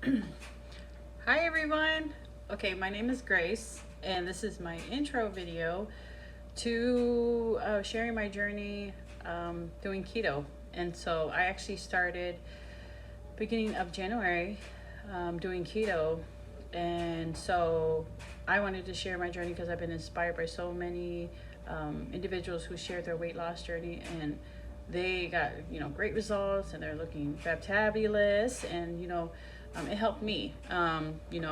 Hi everyone. Okay, my name is Grace, and this is my intro video to sharing my journey doing keto. And so I actually started beginning of January doing keto, and so I wanted to share my journey because I've been inspired by so many individuals who shared their weight loss journey, and they got great results, and they're looking fabulous, and it helped me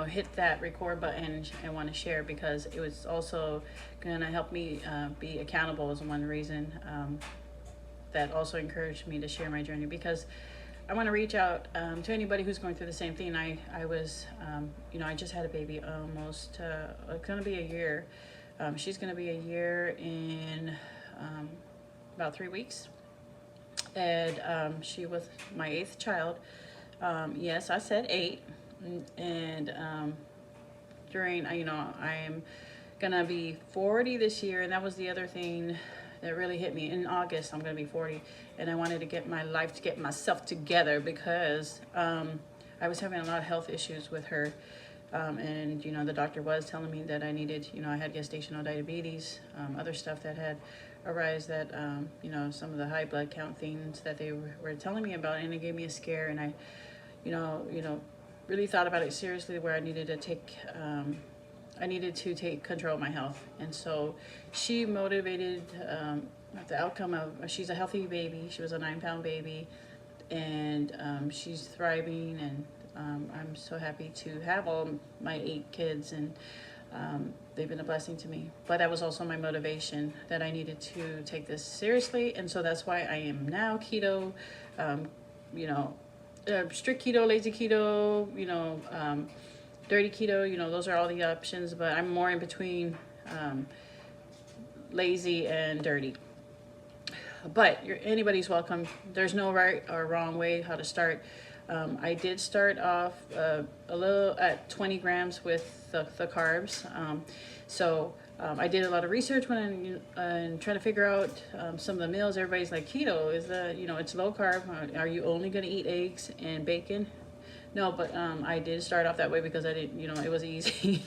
hit that record button and want to share because it was also gonna help me be accountable is one reason that also encouraged me to share my journey, because I want to reach out to anybody who's going through the same thing. I was, I just had a baby almost, going to be a year. She's going to be a year in about 3 weeks. And she was my 8th child. Yes, I said 8. And during, I'm going to be 40 this year. And that was the other thing that really hit me. In August, I'm going to be 40, and I wanted to get my life, to get myself together, because I was having a lot of health issues with her. And the doctor was telling me that I needed, I had gestational diabetes, other stuff that had arise, that some of the high blood count things that they were telling me about, and it gave me a scare. And I really thought about it seriously, where I needed to take control of my health. And so she motivated the outcome of, she's a healthy baby. She was a 9-pound baby, and she's thriving. And I'm so happy to have all my 8 kids, and they've been a blessing to me. But that was also my motivation, that I needed to take this seriously. And so that's why I am now keto, strict keto, lazy keto, dirty keto, those are all the options, but I'm more in between lazy and dirty. But anybody's welcome. There's no right or wrong way how to start. I did start off a little at 20 grams with the carbs. I did a lot of research when and trying to figure out some of the meals. Everybody's like, keto is it's low carb. Are you only going to eat eggs and bacon? No, but I did start off that way because I didn't, it was easy.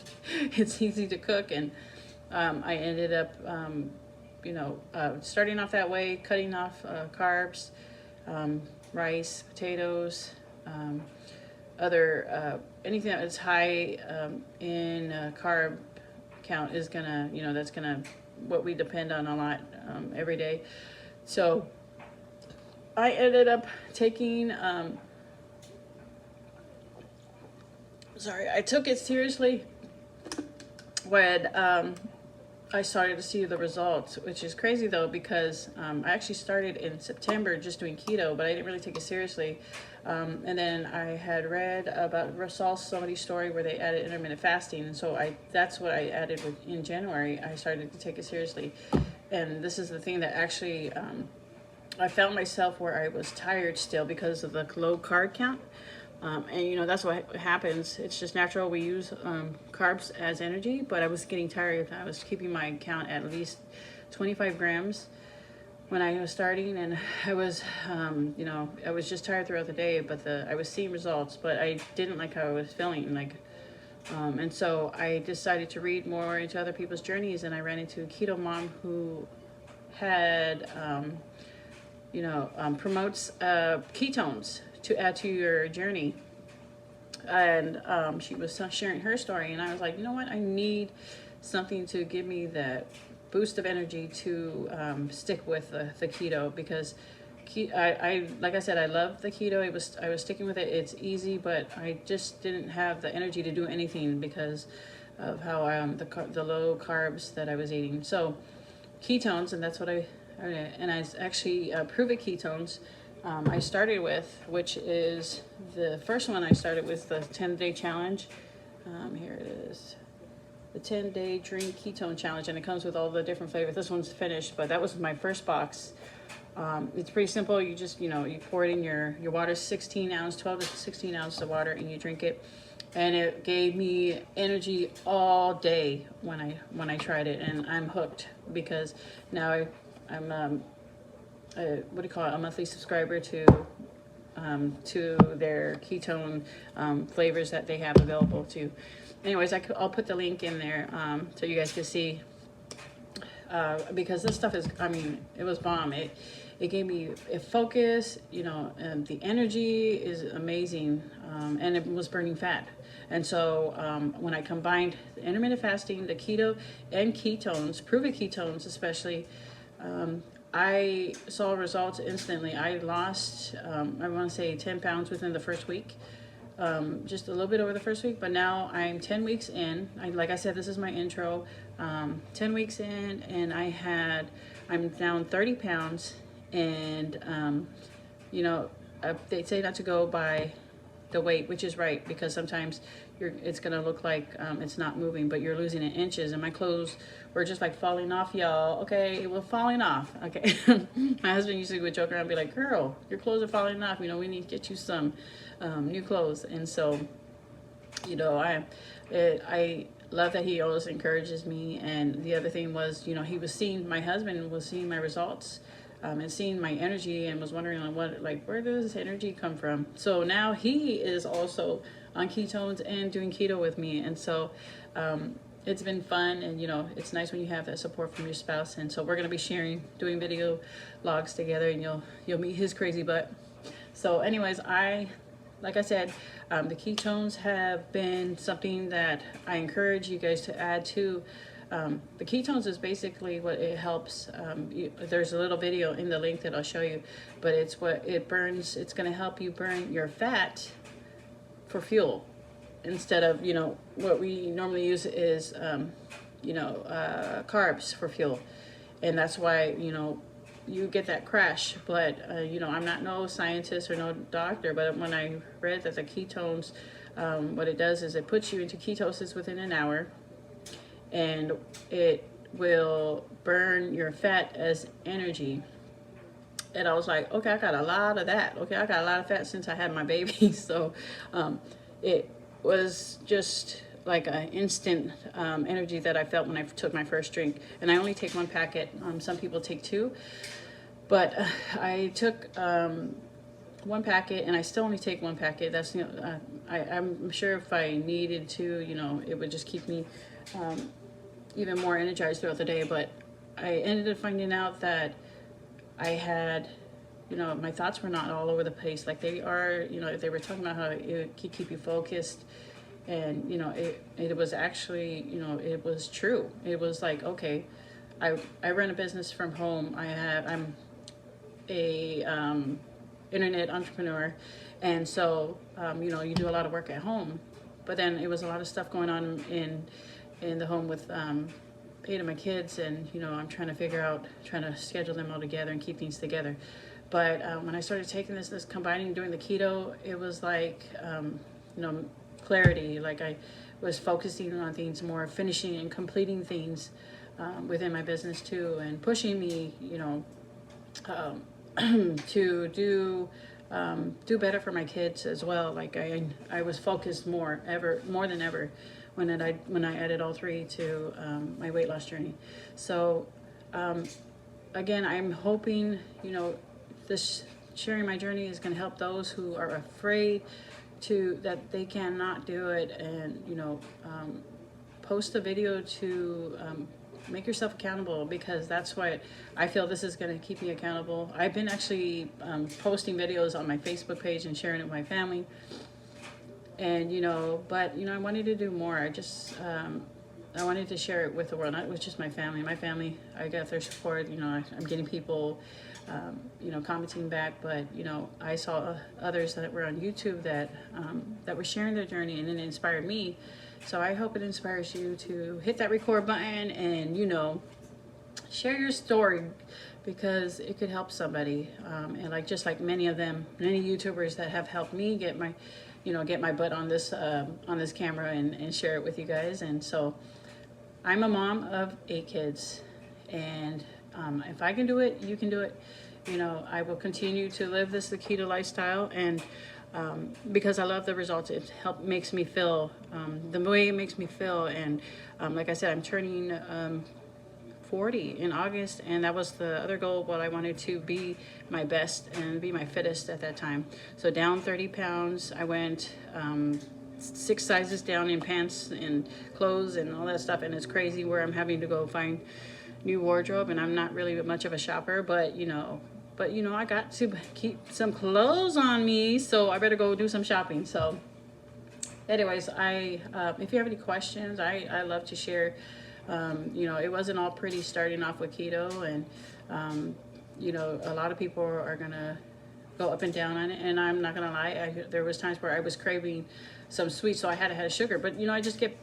It's easy to cook, and I ended up, starting off that way, cutting off carbs, rice, potatoes, anything that is high in carb count is gonna, that's gonna, what we depend on a lot every day. So I ended up taking, I took it seriously when I started to see the results, which is crazy though, because I actually started in September just doing keto, but I didn't really take it seriously. And then I had read about, saw somebody's story where they added intermittent fasting, and so that's what I added in January. I started to take it seriously, and this is the thing that actually I found myself where I was tired still because of the low carb count. And that's what happens. It's just natural. We use carbs as energy, but I was getting tired. I was keeping my count at least 25 grams when I was starting, and I was, I was just tired throughout the day, but I was seeing results, but I didn't like how I was feeling. And so I decided to read more into other people's journeys, and I ran into a keto mom who had, promotes ketones to add to your journey. And she was sharing her story, and I was like, you know what, I need something to give me that boost of energy to stick with the keto, because I like I said, I love the keto. I was sticking with it. It's easy, but I just didn't have the energy to do anything because of how the low carbs that I was eating. So ketones, and that's what I actually Prove-It ketones I started with, which is the first one I started with, the 10-day challenge. Here it is, the 10-day drink ketone challenge, and it comes with all the different flavors. This one's finished, but that was my first box. It's pretty simple. You just, you pour it in your water, 16 ounce, 12 to 16 ounces of water, and you drink it. And it gave me energy all day when I tried it, and I'm hooked, because now I'm what do you call it, a monthly subscriber to to their ketone flavors that they have available too. Anyways, I'll put the link in there so you guys can see, because this stuff is, I mean, it was bomb. It gave me a focus, you know, and the energy is amazing, and it was burning fat. And so when I combined the intermittent fasting, the keto, and ketones, proven ketones especially, I saw results instantly. I lost, I want to say 10 pounds within the first week, just a little bit over the first week, but now I'm 10 weeks in. Like I said, this is my intro. 10 weeks in, and I'm down 30 pounds, and you know, they say not to go by the weight, which is right, because sometimes it's gonna look like it's not moving, but you're losing in inches. And my clothes were just like falling off, y'all. Okay, it was falling off. Okay, my husband usually would joke around and be like, "Girl, your clothes are falling off. You know, we need to get you some new clothes." And so, you know, I love that he always encourages me. And the other thing was, you know, my husband was seeing my results, and seeing my energy, and was wondering where does this energy come from? So now he is also on ketones and doing keto with me. And so it's been fun, and you know, it's nice when you have that support from your spouse. And so we're going to be doing video logs together, and you'll meet his crazy butt. So anyways, like I said, the ketones have been something that I encourage you guys to add to. The ketones is basically what it helps. There's a little video in the link that I'll show you, but it's what it burns. It's going to help you burn your fat for fuel, instead of, you know, what we normally use is, you know, carbs for fuel. And that's why, you know, you get that crash. But you know, I'm not no scientist or no doctor, but when I read that the ketones, what it does is it puts you into ketosis within an hour, and it will burn your fat as energy. And I was like, okay, I got a lot of that. Okay, I got a lot of fat since I had my baby. So it was just like an instant energy that I felt when I took my first drink. And I only take one packet. Some people take two. But I took one packet, and I still only take one packet. That's, you know, I'm sure if I needed to, you know, it would just keep me even more energized throughout the day. But I ended up finding out that I had, you know, my thoughts were not all over the place like they are. You know, they were talking about how it could keep you focused, and you know, it was actually, you know, it was true. It was like, okay, I run a business from home. I'm a internet entrepreneur, and so you know, you do a lot of work at home, but then it was a lot of stuff going on in the home with paying my kids, and you know, I'm trying to schedule them all together and keep things together. But when I started taking this combining, doing the keto, it was like, you know, clarity. Like I was focusing on things more, finishing and completing things within my business too, and pushing me, you know, to do better for my kids as well. Like I was focused more than ever when I added all three to my weight loss journey. So again, I'm hoping, you know, this sharing my journey is going to help those who are afraid that they cannot do it, and you know, post a video to make yourself accountable, because that's what I feel this is going to keep me accountable. I've been actually posting videos on my Facebook page and sharing it with my family, and you know, but you know, I wanted to do more. I wanted to share it with the world, not with just my family. My family, I got their support. You know, I'm getting people, you know, commenting back, but you know, I saw others that were on YouTube that were sharing their journey, and it inspired me. So I hope it inspires you to hit that record button and, you know, share your story, because it could help somebody. And like, just like many YouTubers that have helped me get my butt on this camera and share it with you guys. And so I'm a mom of 8 kids, and if I can do it, you can do it. You know, I will continue to live the keto lifestyle, and because I love the results. It makes me feel the way it makes me feel. And like I said, I'm turning 40 in August, and that was the other goal. What I wanted to be my best and be my fittest at that time. So down 30 pounds. I went 6 sizes down in pants and clothes and all that stuff, and it's crazy where I'm having to go find new wardrobe, and I'm not really much of a shopper, but you know, I got to keep some clothes on me, so I better go do some shopping. So anyways, if you have any questions, I love to share. You know, it wasn't all pretty starting off with keto, and you know, a lot of people are gonna go up and down on it, and I'm not gonna lie, there was times where I was craving some sweets, so I had to have sugar, but you know, I just get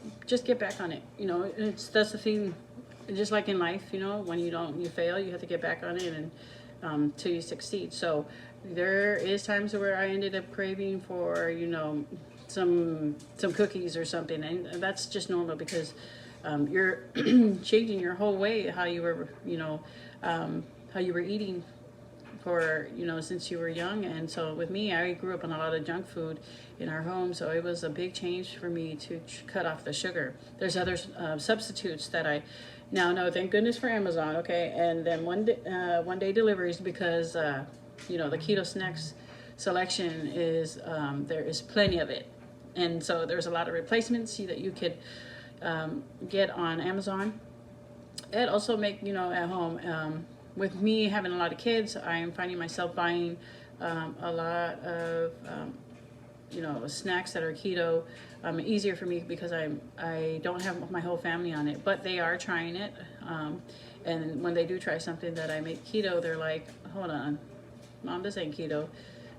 back on it. You know, that's the thing, just like in life, you know, when you fail, you have to get back on it, and till you succeed. So there is times where I ended up craving for, you know, some cookies or something, and that's just normal, because you're changing your whole way how you were, you know, how you were eating for, you know, since you were young. And so with me, I grew up on a lot of junk food in our home, so it was a big change for me to cut off the sugar. There's other substitutes that I now know, thank goodness for Amazon, okay? And then one day deliveries, because you know, the keto snacks selection is there is plenty of it, and so there's a lot of replacements that you could get on Amazon, and also make, you know, at home. With me having a lot of kids, I am finding myself buying a lot of you know, snacks that are keto. Easier for me, because I don't have my whole family on it, but they are trying it, and when they do try something that I make keto, they're like, hold on, Mom, this ain't keto.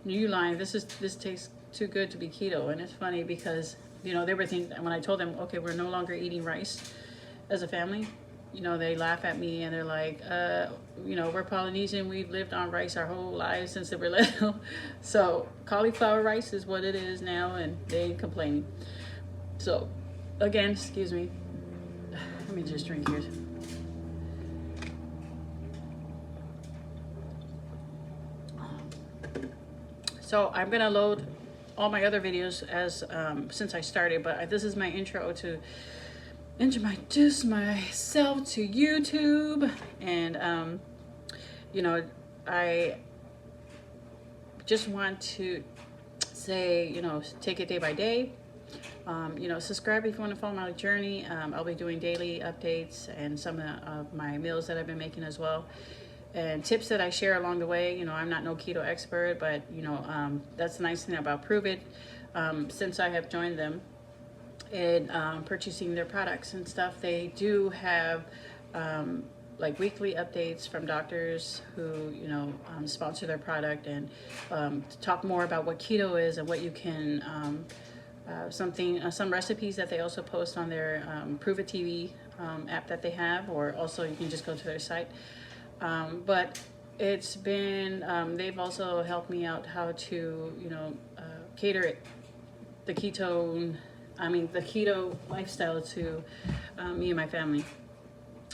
You lying, this tastes too good to be keto. And it's funny, because you know, they were thinking, when I told them, okay, we're no longer eating rice as a family, you know, they laugh at me, and they're like, you know, we're Polynesian, we've lived on rice our whole lives since they were little. So cauliflower rice is what it is now, and they ain't complaining. So again, excuse me, let me just drink here. So I'm gonna load all my other videos as since I started, but this is my intro to introduce myself to YouTube. And you know, I just want to say, you know, take it day by day. You know, subscribe if you want to follow my journey. I'll be doing daily updates and some of my meals that I've been making as well, and tips that I share along the way. You know, I'm not no keto expert, but you know, that's the nice thing about Prove It. Since I have joined them and purchasing their products and stuff, they do have like weekly updates from doctors who, you know, sponsor their product, and talk more about what keto is and what you can some recipes that they also post on their Prove It TV app that they have, or also you can just go to their site. But it's been, they've also helped me out how to, you know, cater it, the keto lifestyle to me and my family.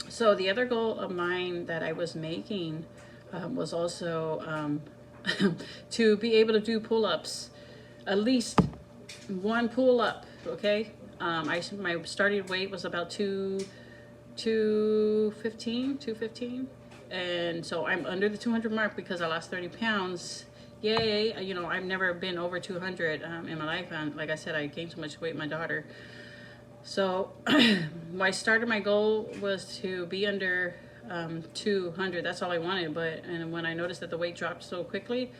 So the other goal of mine that I was making was also to be able to do pull-ups, at least one pull-up, okay? My starting weight was about 215, and so I'm under the 200 mark because I lost 30 pounds. Yay. You know, I've never been over 200 in my life, and like I said, I gained so much weight, my daughter. So when I started, my goal was to be under 200. That's all I wanted. And when I noticed that the weight dropped so quickly,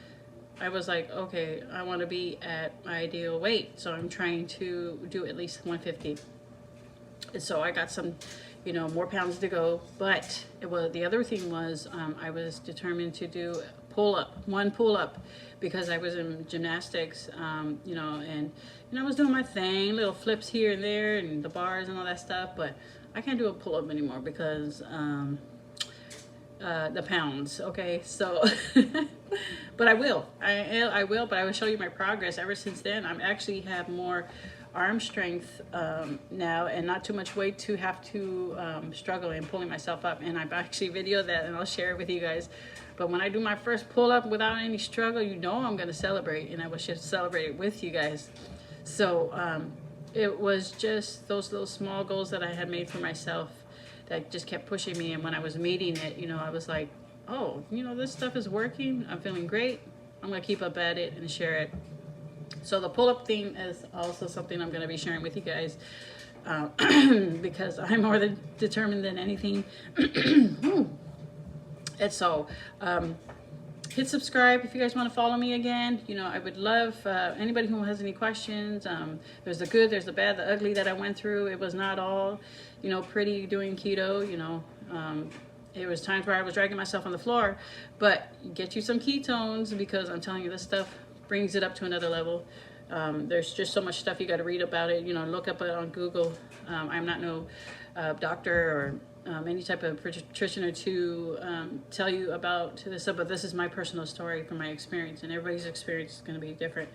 I was like, okay, I want to be at my ideal weight. So I'm trying to do at least 150. And so I got some, you know, more pounds to go. But the other thing was, I was determined to do one pull up, because I was in gymnastics, you know, and I was doing my thing, little flips here and there, and the bars and all that stuff. But I can't do a pull up anymore because the pounds. Okay, so but I will, but I will show you my progress. Ever since then, I'm actually have more arm strength now, and not too much weight to have to struggle in pulling myself up. And I've actually videoed that, and I'll share it with you guys. But when I do my first pull up without any struggle, you know I'm gonna celebrate, and I will just celebrate it with you guys. So it was just those little small goals that I had made for myself that just kept pushing me. And when I was meeting it, you know, I was like, oh, you know, this stuff is working. I'm feeling great. I'm going to keep up at it and share it. So the pull-up thing is also something I'm going to be sharing with you guys, because I'm more determined than anything. And so hit subscribe if you guys want to follow me again. You know, I would love anybody who has any questions. There's the good, there's the bad, the ugly that I went through. It was not all, you know, pretty doing keto. You know, it was times where I was dragging myself on the floor. But get you some ketones, because I'm telling you, this stuff brings it up to another level. There's just so much stuff you got to read about it. You know, look up it on Google. I'm not no doctor or any type of nutritioner to tell you about this stuff, but this is my personal story from my experience, and everybody's experience is going to be different.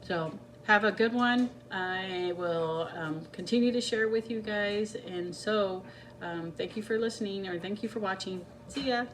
So have a good one. I will continue to share with you guys, and so thank you for listening, or thank you for watching. See ya.